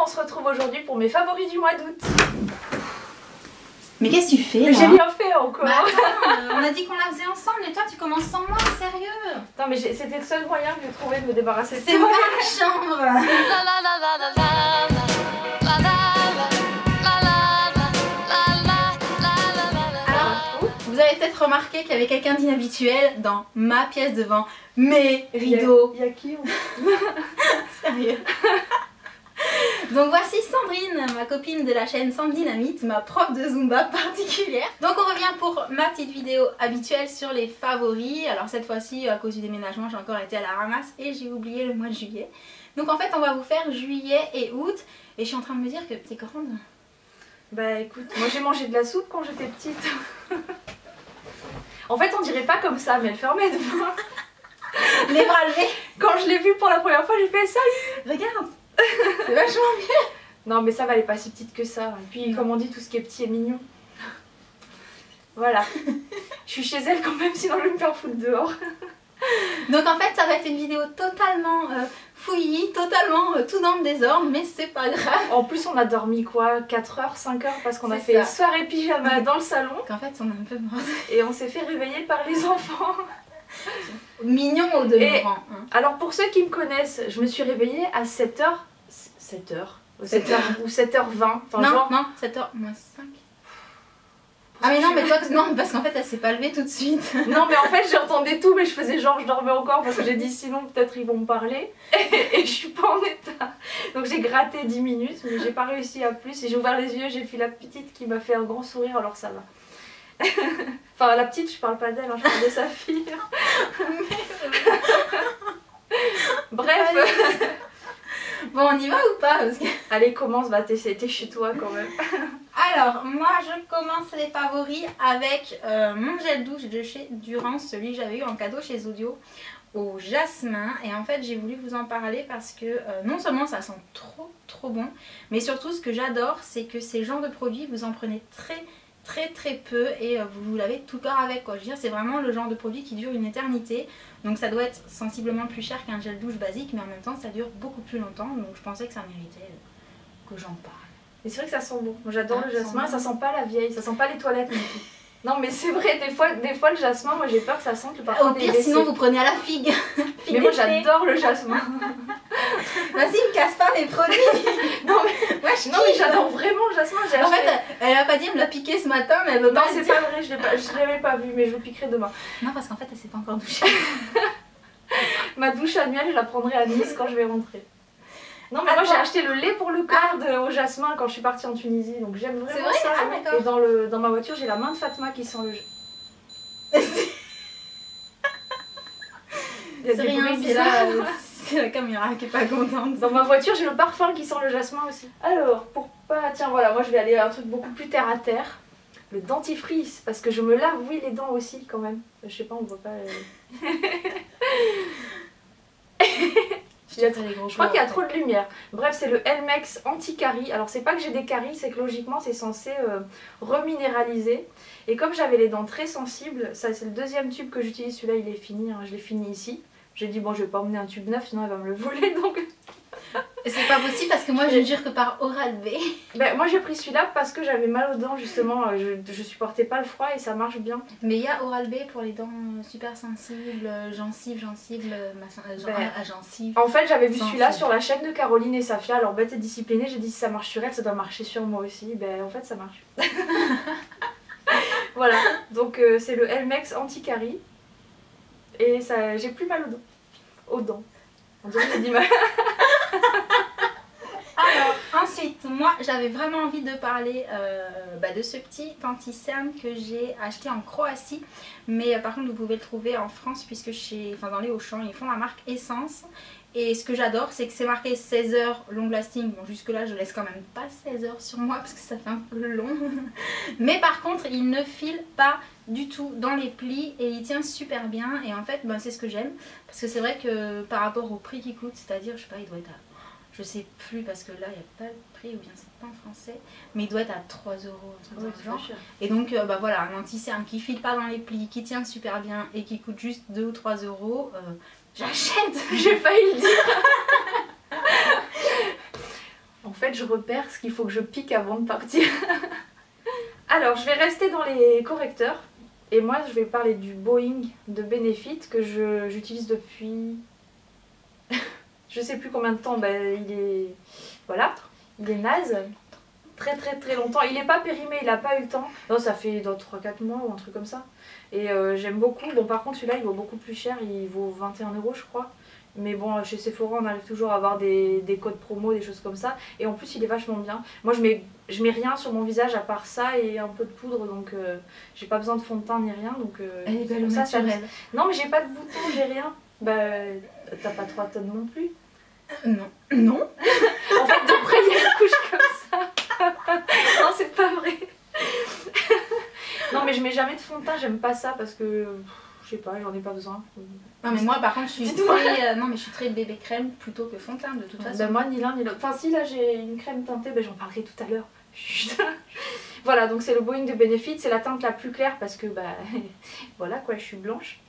on se retrouve aujourd'hui pour mes favoris du mois d'août. Mais qu'est-ce que tu fais là? J'ai rien fait encore. Bah attends, on a dit qu'on la faisait ensemble et toi tu commences sans moi, sérieux? Non mais c'était le seul moyen que j'ai trouvé de me débarrasser de C'est ma chambre. Alors, vous avez peut-être remarqué qu'il y avait quelqu'un d'inhabituel dans ma pièce devant mes rideaux. Il y a qui? Sérieux. Donc voici Sandrine, ma copine de la chaîne Sans Dynamite, ma prof de Zumba particulière. Donc on revient pour ma petite vidéo habituelle sur les favoris. Alors cette fois-ci, à cause du déménagement, j'ai encore été à la ramasse et j'ai oublié le mois de juillet. Donc en fait on va vous faire juillet et août. Et je suis en train de me dire que t'es grande. Bah écoute, moi j'ai mangé de la soupe quand j'étais petite. En fait on dirait pas comme ça, mais elle fermait devant. Les bras levés. Quand je l'ai vue pour la première fois, j'ai fait salut. Regarde. C'est vachement mieux. Non mais ça va, elle est pas si petite que ça. Et puis comme on dit, tout ce qui est petit est mignon. Voilà. Je suis chez elle quand même, sinon je vais me faire foutre dehors. Donc en fait ça va être une vidéo totalement fouillie, totalement tout dans le désordre, mais c'est pas grave. En plus on a dormi quoi, 4 heures, 5 heures, parce qu'on a C'est fait ça. soirée pyjama dans le salon. Qu'en fait on est un peu morte. Et on s'est fait réveiller par les enfants. Mignon au demeurant. Hein. Alors pour ceux qui me connaissent, je me suis réveillée à 7h. 7h ou 7h20. Enfin, Non, genre... non, 7h moins 5. Ah mais non, mais toi, non, parce qu'en fait elle s'est pas levée tout de suite. Non mais en fait j'entendais tout, mais je faisais genre je dormais encore parce que j'ai dit sinon peut-être ils vont me parler. Et je suis pas en état. Donc j'ai gratté 10 minutes, mais j'ai pas réussi à plus. Et j'ai ouvert les yeux, j'ai vu la petite qui m'a fait un grand sourire, alors ça va. Enfin la petite, je parle pas d'elle, hein, je parle de sa fille. Bref. Bon, on y va ou pas parce que... Allez, commence, bah t'es chez toi quand même. Alors, moi je commence les favoris avec mon gel douche de chez Durance, celui que j'avais eu en cadeau chez Zodiac au jasmin. Et en fait j'ai voulu vous en parler parce que non seulement ça sent trop bon, mais surtout ce que j'adore c'est que ces genres de produits vous en prenez très peu et vous l'avez tout le corps avec quoi. Je veux dire c'est vraiment le genre de produit qui dure une éternité. Donc ça doit être sensiblement plus cher qu'un gel douche basique, mais en même temps ça dure beaucoup plus longtemps. Donc je pensais que ça méritait que j'en parle. Mais c'est vrai que ça sent bon. Moi j'adore le jasmin, ça sent sent pas la vieille, ça sent pas les toilettes non plus. Non mais c'est vrai, des fois le jasmin, moi j'ai peur que ça sente le parfum Au des pire WC. sinon vous prenez à la figue. Mais moi j'adore le jasmin. Vas-y, me casse pas mes produits. Non mais j'adore vraiment le jasmin. En fait, elle a pas dit, elle me l'a piqué ce matin, mais elle veut non pas. c'est pas vrai, je l'avais pas vu, mais je le piquerai demain. Non parce qu'en fait elle s'est pas encore douchée. Ma douche annuelle, je la prendrai à Nice quand je vais rentrer. Non mais moi j'ai acheté le lait pour le corps au jasmin quand je suis partie en Tunisie, donc j'aime vraiment vrai ça. Ah, d'accord. Et dans ma voiture j'ai la main de Fatma qui sent le... Il y a C'est des rien, bruits c'est bizarres. c'est la caméra qui est pas contente. Dans ma voiture j'ai le parfum qui sent le jasmin aussi. Alors pour pas... Tiens voilà, moi je vais aller à un truc beaucoup plus terre à terre. Le dentifrice, parce que je me lave oui les dents aussi quand même. Je sais pas, on voit pas... Je crois qu'il y a trop de lumière. Bref, c'est le Elmex anti-carie. Alors c'est pas que j'ai des caries, c'est que logiquement c'est censé reminéraliser. Et comme j'avais les dents très sensibles, ça c'est le deuxième tube que j'utilise. Celui-là il est fini, hein, je l'ai fini ici. J'ai dit bon je vais pas emmener un tube neuf sinon elle va me le voler donc... C'est pas possible parce que moi je ne jure que par Oral-B. Ben, moi j'ai pris celui-là parce que j'avais mal aux dents justement, je supportais pas le froid et ça marche bien. Mais il y a Oral-B pour les dents super sensibles, gencives, gencives. En fait j'avais vu celui-là sur la chaîne de Caroline et Safia, alors bête et disciplinée, j'ai dit si ça marche sur elle ça doit marcher sur moi aussi, ben en fait ça marche. Voilà, donc c'est le Elmex anti-carie et ça j'ai plus mal aux dents. On dirait que j'ai dit mal. Alors ensuite, moi j'avais vraiment envie de parler de ce petit anti-cerne que j'ai acheté en Croatie. Mais par contre vous pouvez le trouver en France puisque dans les Auchan ils font la marque Essence. Et ce que j'adore c'est que c'est marqué 16 heures long lasting. Bon jusque là je laisse quand même pas 16 heures sur moi parce que ça fait un peu long. Mais par contre il ne file pas du tout dans les plis et il tient super bien. Et en fait c'est ce que j'aime. Parce que c'est vrai que par rapport au prix qu'il coûte, c'est-à-dire je sais pas il doit être à... Je sais plus parce que là il n'y a pas le prix ou bien c'est pas en français. Mais il doit être à 3 €, un truc dans ce genre. Et donc voilà, un anti-cerne qui file pas dans les plis, qui tient super bien et qui coûte juste 2 ou 3 €. J'achète. J'ai failli le dire. En fait fait je repère ce qu'il faut que je pique avant de partir. Alors je vais rester dans les correcteurs. Et moi je vais parler du Boeing de Benefit que j'utilise depuis... je sais plus combien de temps, bah, il est... Voilà, il est naze. Très longtemps. Il n'est pas périmé, il n'a pas eu le temps. Non, ça fait 3-4 mois ou un truc comme ça. Et j'aime beaucoup. Bon, par contre, celui-là, il vaut beaucoup plus cher. Il vaut 21 € je crois. Mais bon, chez Sephora, on arrive toujours à avoir des codes promo, des choses comme ça. Et en plus, il est vachement bien. Moi, je mets rien sur mon visage à part ça et un peu de poudre. Donc, j'ai pas besoin de fond de teint ni rien. Donc, elle est belle au ça, naturel. Non, mais j'ai pas de boutons, j'ai rien. Bah, t'as pas 3 tonnes non plus. Non. Non. En fait, de près, il y a une couche comme ça. Non, c'est pas vrai. Non, mais je mets jamais de fond de teint, j'aime pas ça parce que... Je sais pas, j'en ai pas besoin. Non mais moi par contre je suis très, non mais je suis très bébé crème plutôt que fond de teint de toute façon. Bah moi ni l'un ni l'autre. Enfin si là j'ai une crème teintée, bah, j'en parlerai tout à l'heure. Voilà, donc c'est le Boeing de Benefit, c'est la teinte la plus claire parce que bah voilà quoi, je suis blanche.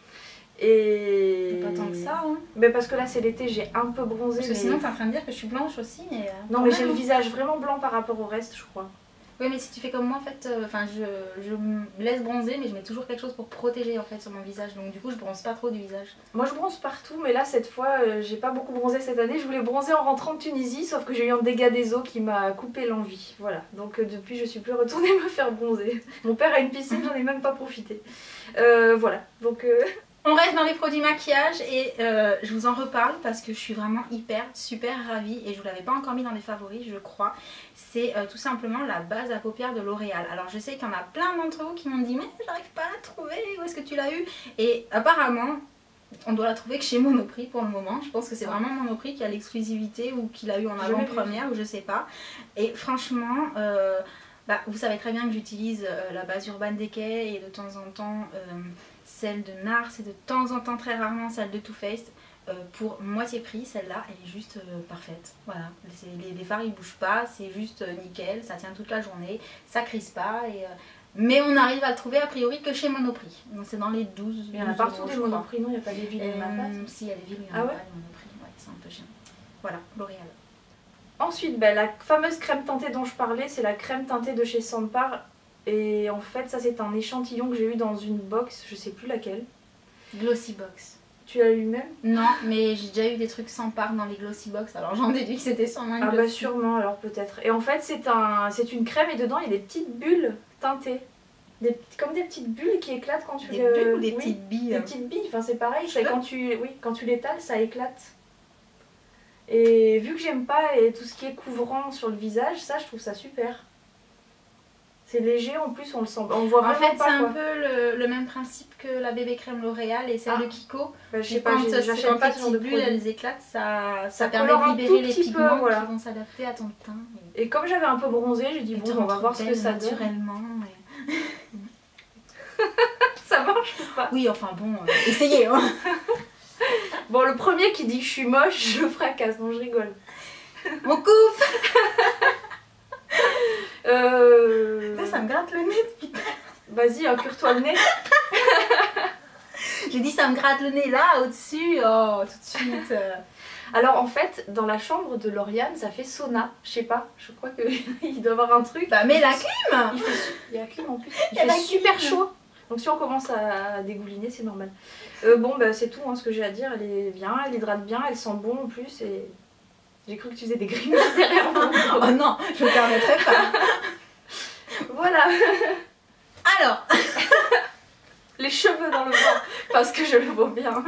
Et... Pas tant que ça hein. Mais parce que là c'est l'été, j'ai un peu bronzé. Parce que sinon t'es en train de dire que je suis blanche aussi mais... Non mais j'ai le visage vraiment blanc par rapport au reste je crois. Oui mais si tu fais comme moi en fait, enfin je me laisse bronzer mais je mets toujours quelque chose pour protéger en fait sur mon visage donc du coup je bronze pas trop du visage. Moi je bronze partout mais là cette fois j'ai pas beaucoup bronzé cette année, je voulais bronzer en rentrant de Tunisie sauf que j'ai eu un dégât des eaux qui m'a coupé l'envie, voilà. Donc depuis je suis plus retournée me faire bronzer. Mon père a une piscine, j'en ai même pas profité. Voilà, donc... On reste dans les produits maquillage et je vous en reparle parce que je suis vraiment super ravie et je vous l'avais pas encore mis dans les favoris je crois. C'est tout simplement la base à paupières de L'Oréal. Alors je sais qu'il y en a plein d'entre vous qui m'ont dit mais j'arrive pas à la trouver, où est-ce que tu l'as eu? Et apparemment on doit la trouver que chez Monoprix pour le moment. Je pense que c'est vraiment Monoprix qui a l'exclusivité ou qui l'a eu en avant-première ou je sais pas. Et franchement... bah, vous savez très bien que j'utilise la base Urban Decay et de temps en temps celle de NARS et de temps en temps très rarement celle de Too Faced pour moitié prix. Celle-là elle est juste parfaite, voilà, les fards ils bougent pas, c'est juste nickel, ça tient toute la journée, ça crispe pas et, mais on arrive à le trouver a priori que chez Monoprix, donc c'est dans les 12. Il y en a partout des Monoprix, non? Il n'y a pas des villes où il y en a pas? Si, il y a des villes où il y en a pas des Monoprix, ouais, c'est un peu chiant. Voilà, L'Oréal. Ensuite, bah, la fameuse crème teintée dont je parlais, c'est la crème teintée de chez Sampar. Et en fait, ça c'est un échantillon que j'ai eu dans une box, je sais plus laquelle. Glossy Box. Tu l'as eu même? Non, mais j'ai déjà eu des trucs Sampar dans les Glossy Box, alors j'en déduis que c'était sûrement une Ah Glossy. bah sûrement, alors peut-être. Et en fait, c'est une crème et dedans il y a des petites bulles teintées. Comme des petites bulles qui éclatent quand tu Des bulles ou des oui, petites billes? Des petites billes, enfin c'est pareil, quand tu l'étales, ça éclate. Et vu que j'aime pas tout ce qui est couvrant sur le visage, ça je trouve ça super. C'est léger en plus, on le sent, on voit en vraiment fait, pas. c'est un peu le même principe que la bébé crème L'Oréal et celle de Kiko. Bah, je sais quand pas, j'achète pas les ce genre de petites bulles produit. elles éclatent, ça colore permet un de tout libérer les petit peu, pigments voilà. qui vont s'adapter à ton teint. Et comme j'avais un peu bronzé, j'ai dit Et bon, on va voir ce que ça donne. naturellement. Ça marche ou pas? Oui, enfin bon, essayez hein. Bon, le premier qui dit que je suis moche, je le fracasse, non je rigole. On coupe. Ça me gratte le nez depuis tard. Vas-y, cure-toi le nez. J'ai dit ça me gratte le nez là, au-dessus, oh, tout de suite. Alors en fait, dans la chambre de Lauriane, ça fait sauna. Je sais pas, je crois qu'il doit y avoir un truc. Bah mais la clim. Il y a la clim en plus. Il Il y a fait la super clim. chaud. Donc si on commence à dégouliner, c'est normal. Bon, bah c'est tout hein, ce que j'ai à dire. Elle est bien, elle hydrate bien, elle sent bon en plus. Et j'ai cru que tu faisais des grimaces derrière moi. Oh non, je me permettrai pas. Voilà. Alors, les cheveux dans le vent, parce que je le vois bien.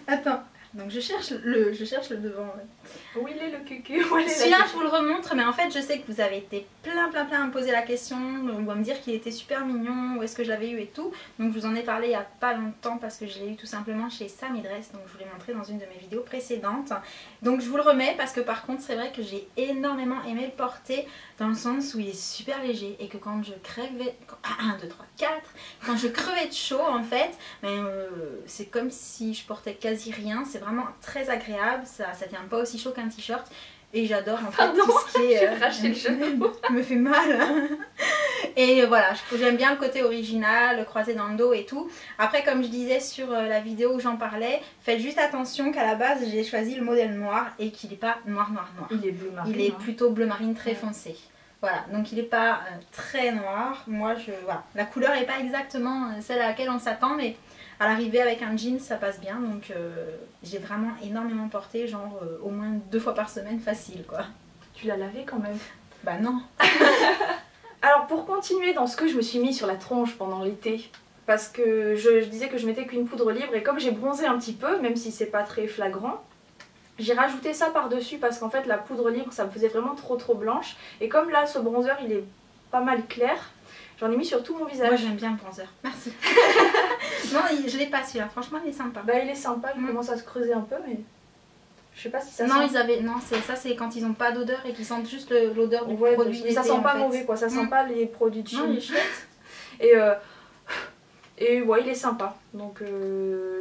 attends. Donc je cherche le devant. Ouais. Où il est le cucu? Celui-là je vous le remontre mais en fait je sais que vous avez été plein à me poser la question, ou à me dire qu'il était super mignon, où est-ce que je l'avais eu et tout. Donc je vous en ai parlé il y a pas longtemps parce que je l'ai eu tout simplement chez Sammy Dress, donc je vous l'ai montré dans une de mes vidéos précédentes. Donc je vous le remets parce que par contre c'est vrai que j'ai énormément aimé le porter dans le sens où il est super léger et que quand je crevais... 1, 2, 3, 4 quand je crevais de chaud en fait, c'est comme si je portais quasi rien, c'est vraiment très agréable, ça tient pas aussi chaud qu'un t-shirt et j'adore en fait tout ce qui est... j'ai craché le cheveu. me fait mal. Et voilà, j'aime bien le côté original, croisé dans le dos et tout. Après, comme je disais sur la vidéo où j'en parlais, faites juste attention qu'à la base j'ai choisi le modèle noir et qu'il n'est pas noir. Il est bleu marine. Il est plutôt bleu marine très foncé. Voilà, donc il n'est pas très noir. Moi, voilà. La couleur n'est pas exactement celle à laquelle on s'attend, mais à l'arrivée avec un jean, ça passe bien. Donc j'ai vraiment énormément porté, genre au moins 2 fois par semaine, facile quoi. Tu l'as lavé quand même? Bah non. Alors pour continuer dans ce que je me suis mis sur la tronche pendant l'été, parce que je disais que je mettais qu'une poudre libre et comme j'ai bronzé un petit peu, même si c'est pas très flagrant, j'ai rajouté ça par-dessus parce qu'en fait la poudre libre ça me faisait vraiment trop blanche. Et comme là ce bronzer il est pas mal clair, j'en ai mis sur tout mon visage. Moi j'aime bien le bronzer, merci. Non, je l'ai pas celui-là, franchement il est sympa. Bah il est sympa, il commence à se creuser un peu mais... Je sais pas si ça non, sent... Non, ça c'est quand ils ont pas d'odeur et qu'ils sentent juste l'odeur du ouais, produit. Mais ça sent pas mauvais quoi, ça sent pas les produits de chimie. Non, il est chouette. Et ouais, il est sympa. Donc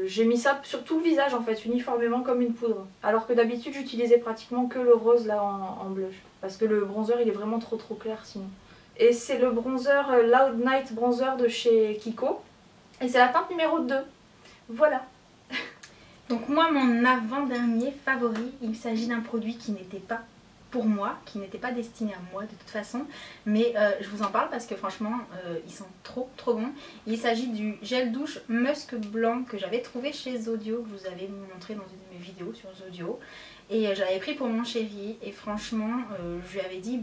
j'ai mis ça sur tout le visage en fait, uniformément comme une poudre. Alors que d'habitude j'utilisais pratiquement que le rose là en blush. Parce que le bronzer il est vraiment trop clair sinon. Et c'est le bronzer Loud Night Bronzer de chez Kiko. Et c'est la teinte numéro 2. Voilà. Donc moi mon avant-dernier favori, il s'agit d'un produit qui n'était pas pour moi, qui n'était pas destiné à moi de toute façon, mais je vous en parle parce que franchement ils sont trop bons. Il s'agit du gel douche musc blanc que j'avais trouvé chez Zodio, que je vous avais montré dans une de mes vidéos sur Zodio, et j'avais pris pour mon chéri et franchement je lui avais dit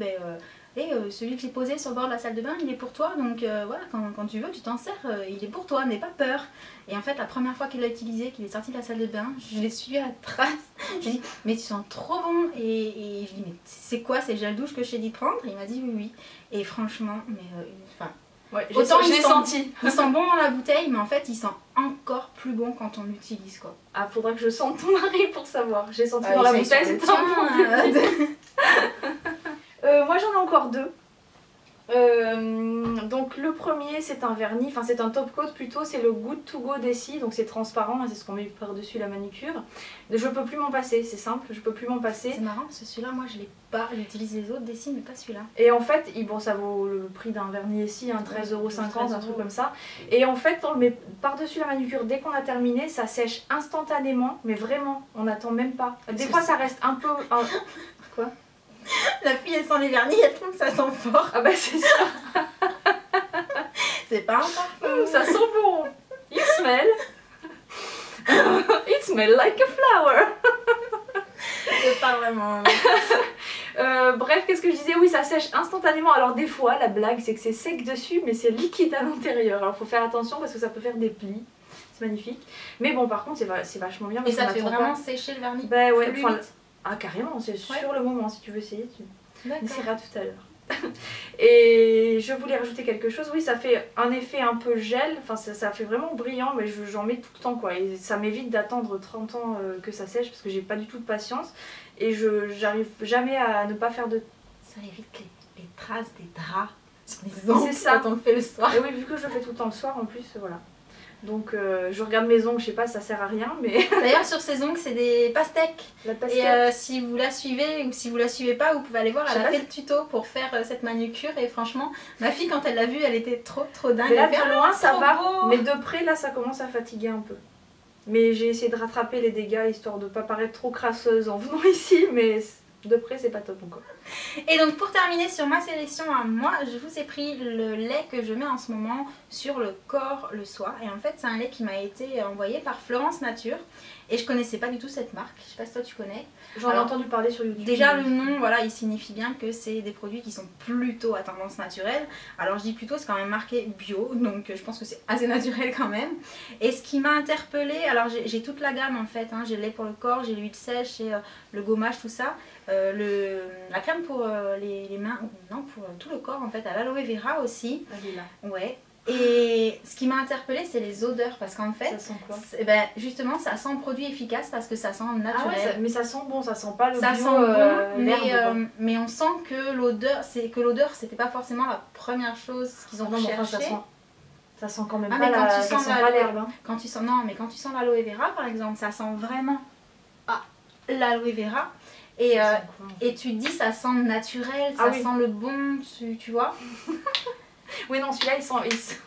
celui que j'ai posé sur le bord de la salle de bain il est pour toi, donc voilà, quand tu veux tu t'en sers, il est pour toi, n'aie pas peur. Et en fait la première fois qu'il l'a utilisé, qu'il est sorti de la salle de bain, je l'ai suivi à la trace. Je lui ai dit mais tu sens trop bon, et je lui ai dit mais c'est quoi ces gels douche que je t'ai dit de prendre? Et il m'a dit oui. Et franchement, ouais, autant j'ai senti. Il sent bon dans la bouteille, mais en fait il sent encore plus bon quand on l'utilise quoi. Ah, faudra que je sente ton mari pour savoir. J'ai senti dans la bouteille, c'était un bon début. Moi j'en ai encore 2. Donc le premier c'est un vernis, enfin c'est un top coat plutôt, c'est le Good to Go d'Essie, donc c'est transparent, c'est ce qu'on met par dessus la manucure. Je peux plus m'en passer, c'est simple, je peux plus m'en passer. C'est marrant parce que celui-là moi je l'ai pas, j'utilise les autres d'Essie mais pas celui-là. Et en fait, bon ça vaut le prix d'un vernis Essie, 13,50 €, un truc comme ça. Et en fait on le met par dessus la manucure, dès qu'on a terminé ça sèche instantanément, mais vraiment on n'attend même pas. Des fois ça reste un peu... Quoi? La fille elle sent les vernis, elle trouve que ça sent fort. Ah bah c'est ça. C'est pas un parfum. Ça sent bon. It smell like a flower. C'est pas vraiment... Bref, qu'est-ce que je disais? Oui, ça sèche instantanément. Alors des fois, la blague c'est que c'est sec dessus mais c'est liquide à l'intérieur. Alors faut faire attention parce que ça peut faire des plis. C'est magnifique. Mais bon par contre c'est vachement bien. Et ça fait vraiment sécher le vernis? Bah ouais, ah carrément, c'est sur le moment, si tu veux essayer, tu essaieras tout à l'heure. Et je voulais rajouter quelque chose, oui ça fait un effet un peu gel, enfin ça fait vraiment brillant, mais j'en mets tout le temps quoi. Et ça m'évite d'attendre 30 ans que ça sèche parce que j'ai pas du tout de patience. Et j'arrive jamais à ne pas faire de... Ça évite les traces des draps sur les ongles. C'est ça. Quand on le fait le soir. Et oui, vu que je le fais tout le temps le soir en plus, voilà. Donc je regarde mes ongles, je sais pas, ça sert à rien mais... D'ailleurs sur ces ongles c'est des pastèques. La pastèque. Et si vous la suivez ou si vous la suivez pas, vous pouvez aller voir, elle a fait le tuto pour faire cette manucure et franchement ma fille quand elle l'a vue elle était trop dingue. Mais là de loin ça va, mais de près là ça commence à fatiguer un peu. Mais j'ai essayé de rattraper les dégâts histoire de pas paraître trop crasseuse en venant ici, mais de près c'est pas top encore. Et donc pour terminer sur ma sélection à moi, je vous ai pris le lait que je mets en ce moment sur le corps le soir. Et en fait c'est un lait qui m'a été envoyé par Florence Nature. Et je connaissais pas du tout cette marque, je sais pas si toi tu connais. J'en ai entendu parler sur YouTube. Déjà le nom, voilà, il signifie bien que c'est des produits qui sont plutôt à tendance naturelle. Alors je dis plutôt, c'est quand même marqué bio, donc je pense que c'est assez naturel quand même. Et ce qui m'a interpellée, alors j'ai toute la gamme en fait, hein. J'ai le lait pour le corps, j'ai l'huile sèche, et le gommage, tout ça. La crème pour les mains, non pour tout le corps en fait, à l'aloe vera aussi. Elle est là. Ouais. Et ce qui m'a interpellée c'est les odeurs parce qu'en fait, ça sent quoi? Justement ça sent produit efficace parce que ça sent naturel. Ah ouais, mais ça sent bon, ça sent pas le ça bio, sent bon, mais on sent que l'odeur c'était pas forcément la première chose qu'ils ont recherché. Ça sent quand même pas l'herbe. Hein. Quand tu sens mais quand tu sens l'aloe vera par exemple, ça sent vraiment l'aloe vera. Et tu te dis ça sent naturel, ça sent le bon, tu vois. Oui, non, celui-là, il sent...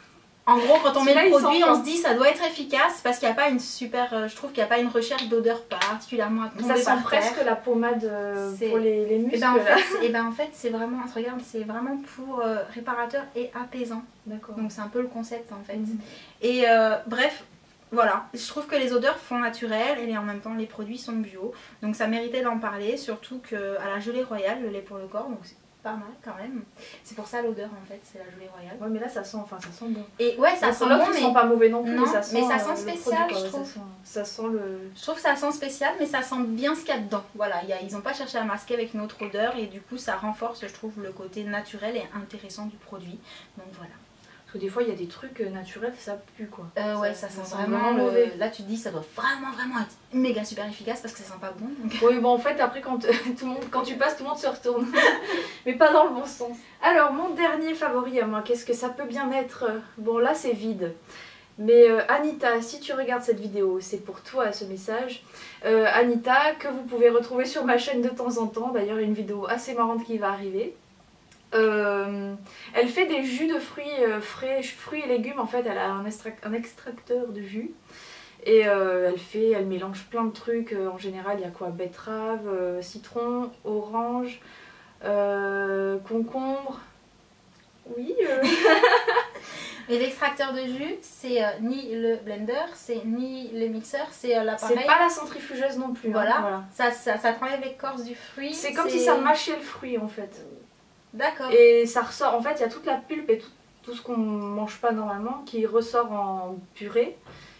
En gros, quand on met le produit, sent on se dit ça doit être efficace parce qu'il n'y a pas une super. Je trouve qu'il n'y a pas une recherche d'odeur particulièrement à tomber Ça sent par presque terre. la pommade pour les muscles. Et ben en fait, c'est vraiment, regarde, c'est vraiment pour réparateur et apaisant. D'accord. Donc c'est un peu le concept en fait. Mhm. Et bref, voilà. Je trouve que les odeurs font naturel et en même temps les produits sont bio. Donc ça méritait d'en parler, surtout qu'à la gelée royale, le lait pour le corps, donc c'est pas mal quand même. C'est pour ça l'odeur en fait, c'est la gelée royale. Ouais, mais là ça sent bon. Et ouais, ça sent bon, mais sent pas mauvais non plus. Non, mais ça sent spécial, produit, je trouve. Ça sent le... Je trouve que ça sent spécial, mais ça sent bien ce qu'il y a dedans. Voilà, ils n'ont pas cherché à masquer avec une autre odeur et du coup ça renforce, je trouve, le côté naturel et intéressant du produit. Donc voilà. Parce que des fois il y a des trucs naturels, ça pue quoi. Ouais, ça sent vraiment mauvais. Là tu te dis ça doit vraiment être méga super efficace parce que ça sent pas bon. Donc... Oui, bon en fait après quand tu passes, tout le monde se retourne. Mais pas dans le bon sens. Alors mon dernier favori à moi, qu'est-ce que ça peut bien être? Bon là c'est vide. Mais Anita, si tu regardes cette vidéo, c'est pour toi ce message. Anita, que vous pouvez retrouver sur ma chaîne de temps en temps. D'ailleurs il y a une vidéo assez marrante qui va arriver. Elle fait des jus de fruits frais, fruits et légumes en fait, elle a un extracteur de jus et elle mélange plein de trucs, en général il y a quoi, betterave, citron, orange, concombre, oui. Et l'extracteur de jus, c'est ni le blender, c'est ni le mixeur, c'est l'appareil. C'est pas la centrifugeuse non plus. Voilà, hein, voilà. Ça t'enlève l'écorce du fruit. C'est comme si ça mâchait le fruit en fait. D'accord. Et ça ressort, en fait il y a toute la pulpe et tout ce qu'on mange pas normalement qui ressort en purée.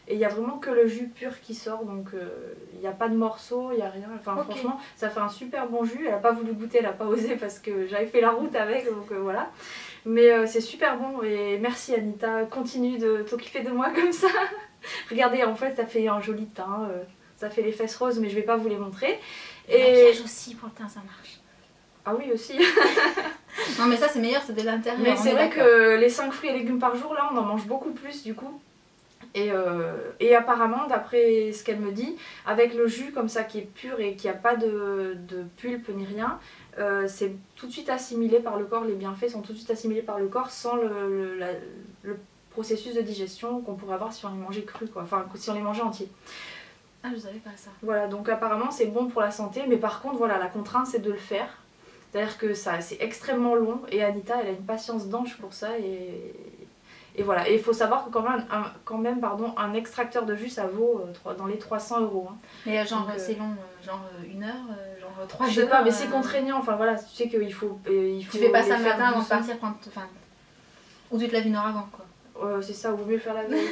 Et il n'y a vraiment que le jus pur qui sort, donc il n'y a pas de morceaux, il n'y a rien. Enfin okay. Franchement, ça fait un super bon jus. Elle n'a pas voulu goûter, elle n'a pas osé parce que j'avais fait la route avec, donc voilà. Mais c'est super bon et merci Anita, continue de t'occuper de moi comme ça. Regardez, en fait ça fait un joli teint, ça fait les fesses roses mais je vais pas vous les montrer. Et le maquillage aussi pour le teint ça marche. Ah oui aussi. Non mais ça c'est meilleur, c'est de l'intérieur. Mais c'est vrai que les 5 fruits et légumes par jour là on en mange beaucoup plus du coup. Et apparemment d'après ce qu'elle me dit, avec le jus comme ça qui est pur et qui n'a pas de pulpe ni rien, c'est tout de suite assimilé par le corps, les bienfaits sont tout de suite assimilés par le corps sans le processus de digestion qu'on pourrait avoir si on les mangeait crus quoi, enfin si on les mangeait entiers. Ah je savais pas ça. Voilà, donc apparemment c'est bon pour la santé, mais par contre voilà, la contrainte c'est de le faire. C'est-à-dire que c'est extrêmement long et Anita elle a une patience d'ange pour ça et voilà, et il faut savoir que quand même un extracteur de jus ça vaut dans les 300 €. Hein. Mais genre c'est long, genre 1 heure, genre 3 heures. Je sais pas, mais c'est contraignant, enfin voilà, tu sais qu'il faut... Tu fais pas ça le matin avant de partir, ou tu te lèves 1 heure avant quoi. C'est ça, ou mieux faire la veille.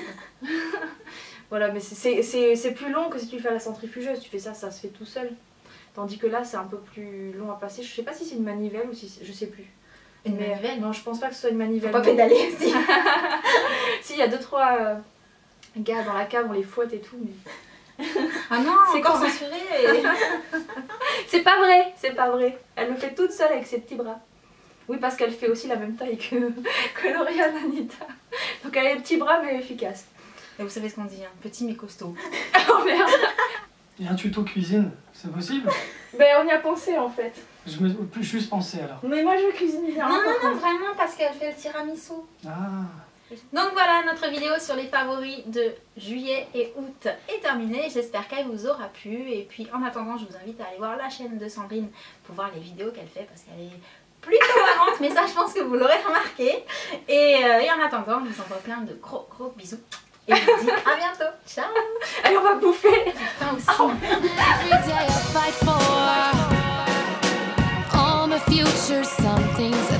Voilà, mais c'est plus long que si tu fais à la centrifugeuse, tu fais ça, ça se fait tout seul. Tandis que là c'est un peu plus long à passer, je sais pas si c'est une manivelle ou si... je sais plus. Une manivelle? Non, je pense pas que ce soit une manivelle. Faut pas pédaler aussi. Si, il y a 2-3 gars dans la cave, on les fouette et tout, mais... Ah non, c'est encore censuré et... C'est pas vrai, c'est pas vrai. Elle le fait toute seule avec ses petits bras. Oui, parce qu'elle fait aussi la même taille que Lauriane Anita. Donc elle a les petits bras mais efficace. Et vous savez ce qu'on dit, hein, petit mais costaud. Oh merde. Il y a un tuto cuisine, c'est possible? Ben on y a pensé en fait. Je me plus juste pensé alors. Mais moi je cuisine bien. Non, vraiment parce qu'elle fait le tiramisu. Ah. Donc voilà, notre vidéo sur les favoris de juillet et août est terminée. J'espère qu'elle vous aura plu. Et puis en attendant, je vous invite à aller voir la chaîne de Sandrine pour voir les vidéos qu'elle fait parce qu'elle est plutôt marrante. Mais ça, je pense que vous l'aurez remarqué. Et en attendant, je vous envoie plein de gros bisous. Et je vous dis à bientôt. Ciao. Allez, on va bouffer. J'ai faim aussi. Oh. Every day I fight for all my future, some things